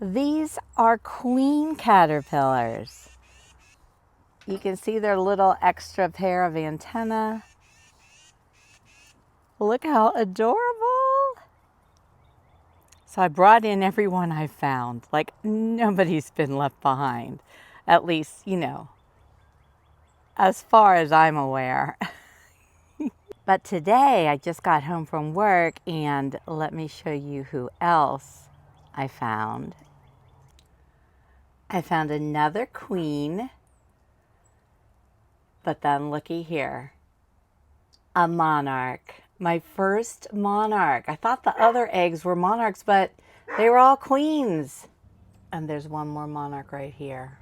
These are queen caterpillars. You can see their little extra pair of antennae. Look how adorable. So I brought in everyone I found. Like, nobody's been left behind. At least, you know, as far as I'm aware. But today I just got home from work, and let me show you who else I found. I found another queen, but then looky here, a monarch. My first monarch. I thought the other eggs were monarchs, but they were all queens. And there's one more monarch right here.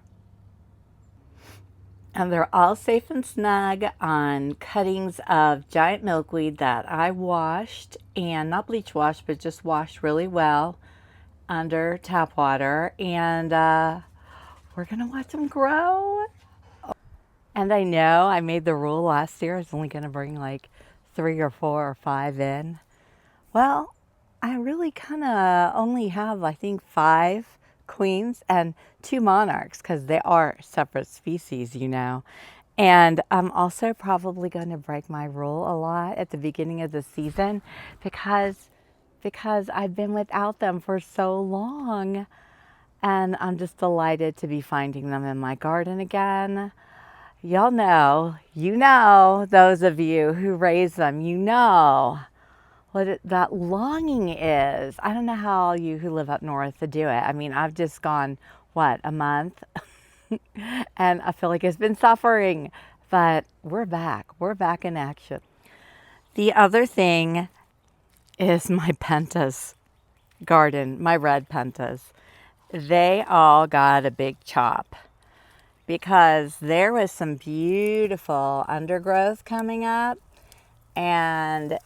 And they're all safe and snug on cuttings of giant milkweed that I washed, and not bleach washed, but just washed really well under tap water. And we're gonna watch them grow. And I know I made the rule last year I was only gonna bring like 3 or 4 or 5 in. Well, I really kind of only have, I think, 5 queens and 2 monarchs, because they are separate species, you know. And I'm also probably going to break my rule a lot at the beginning of the season because I've been without them for so long. And I'm just delighted to be finding them in my garden again. Y'all know, those of you who raise them, you know what that longing is. I don't know how you who live up north to do it. I mean, I've just gone, what, a month? And I feel like it's been suffering, but we're back. We're back in action. The other thing is my pentas garden, my red pentas. They all got a big chop because there was some beautiful undergrowth coming up, and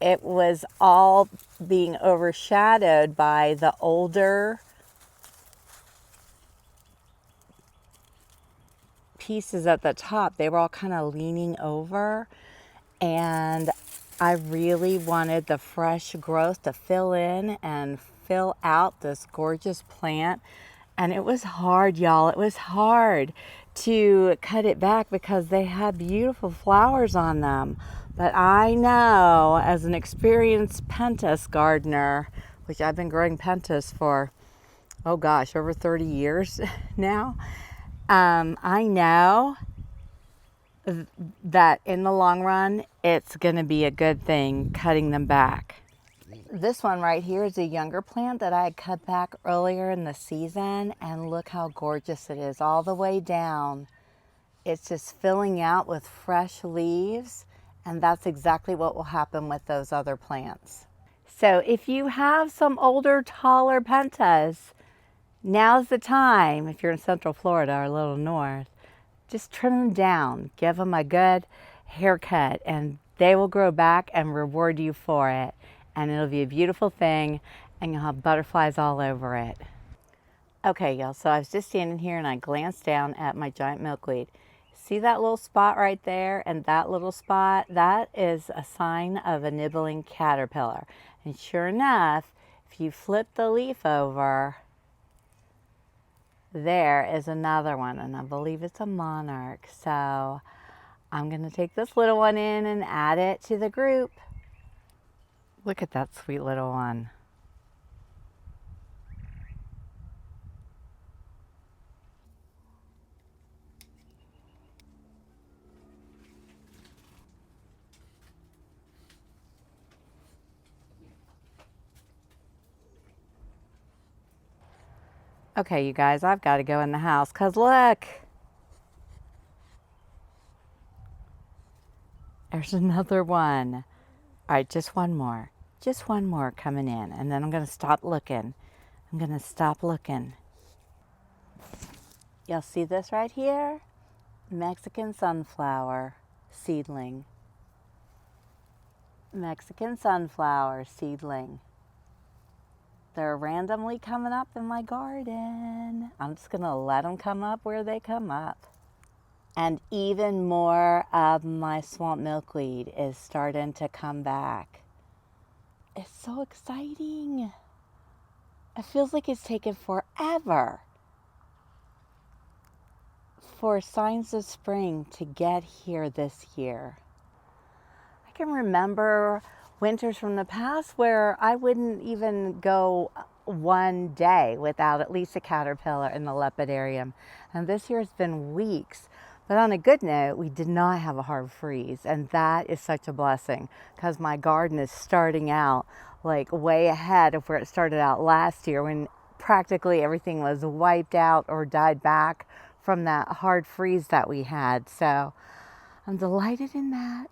it was all being overshadowed by the older pieces at the top. They were all kind of leaning over, and I really wanted the fresh growth to fill in and fill out this gorgeous plant. And it was hard, y'all. It was hard to cut it back because they had beautiful flowers on them. But I know, as an experienced pentas gardener, which I've been growing pentas for, oh gosh, over 30 years now, I know that in the long run, it's going to be a good thing cutting them back. This one right here is a younger plant that I had cut back earlier in the season, and look how gorgeous it is all the way down. It's just filling out with fresh leaves, and that's exactly what will happen with those other plants. So if you have some older, taller pentas, now's the time. If you're in Central Florida or a little north, just trim them down, give them a good haircut, and they will grow back and reward you for it. And it'll be a beautiful thing, and you'll have butterflies all over it. Okay, y'all, so I was just standing here and I glanced down at my giant milkweed. See that little spot right there and that little spot? That is a sign of a nibbling caterpillar. And sure enough, if you flip the leaf over, there is another one, and I believe it's a monarch. So I'm going to take this little one in and add it to the group. Look at that sweet little one. Okay, you guys, I've got to go in the house because look, there's another one. All right, just one more coming in, and then I'm going to stop looking. Y'all see this right here? Mexican sunflower seedling. Mexican sunflower seedling. They're randomly coming up in my garden. I'm just going to let them come up where they come up. And even more of my swamp milkweed is starting to come back. It's so exciting. It feels like it's taken forever for signs of spring to get here this year. I can remember winters from the past where I wouldn't even go one day without at least a caterpillar in the lepidarium. And this year has been weeks. But on a good note, we did not have a hard freeze. And that is such a blessing because my garden is starting out like way ahead of where it started out last year when practically everything was wiped out or died back from that hard freeze that we had. So I'm delighted in that.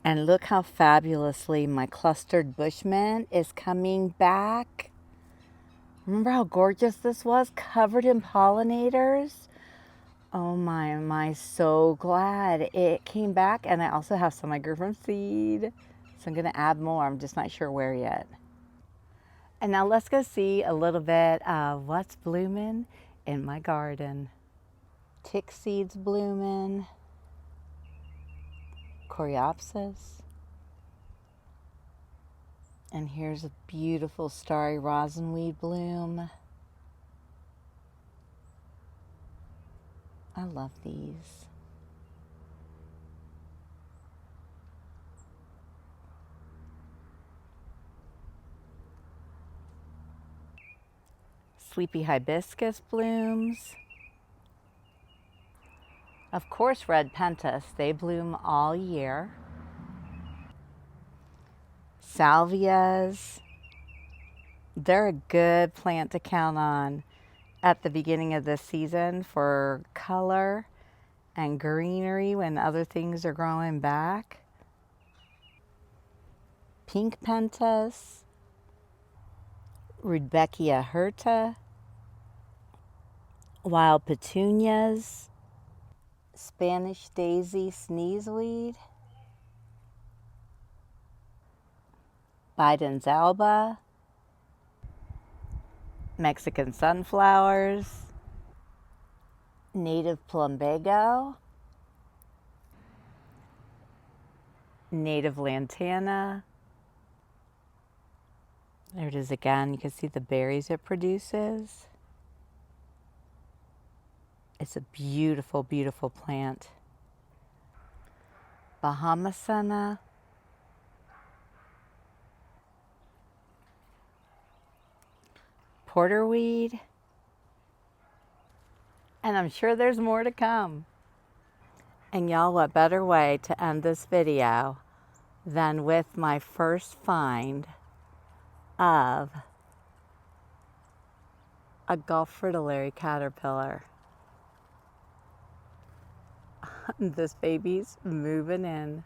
And look how fabulously my clustered bushmint is coming back. Remember how gorgeous this was? Covered in pollinators. Oh my, am I so glad it came back. And I also have some I grew from seed. So I'm going to add more. I'm just not sure where yet. And now let's go see a little bit of what's blooming in my garden. Tick seeds blooming. Coreopsis. And here's a beautiful starry rosinweed bloom. I love these. Sleepy hibiscus blooms. Of course, red pentas, they bloom all year. Salvias, they're a good plant to count on at the beginning of the season for color and greenery when other things are growing back. Pink pentas, Rudbeckia hirta, wild petunias, Spanish daisy sneezeweed, Biden's alba, Mexican sunflowers, native plumbago, native lantana. There it is again. You can see the berries it produces. It's a beautiful, beautiful plant. Bahama senna, porterweed, and I'm sure there's more to come. And y'all, what better way to end this video than with my first find of a Gulf fritillary caterpillar. This baby's moving in.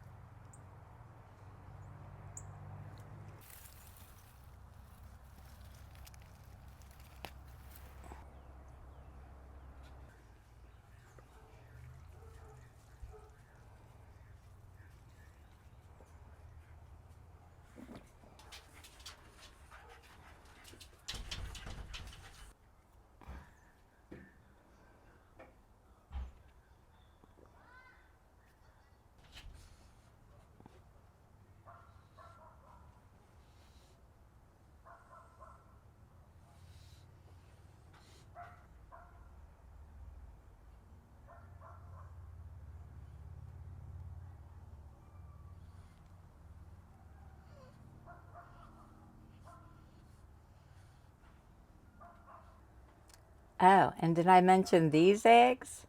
Oh, and did I mention these eggs?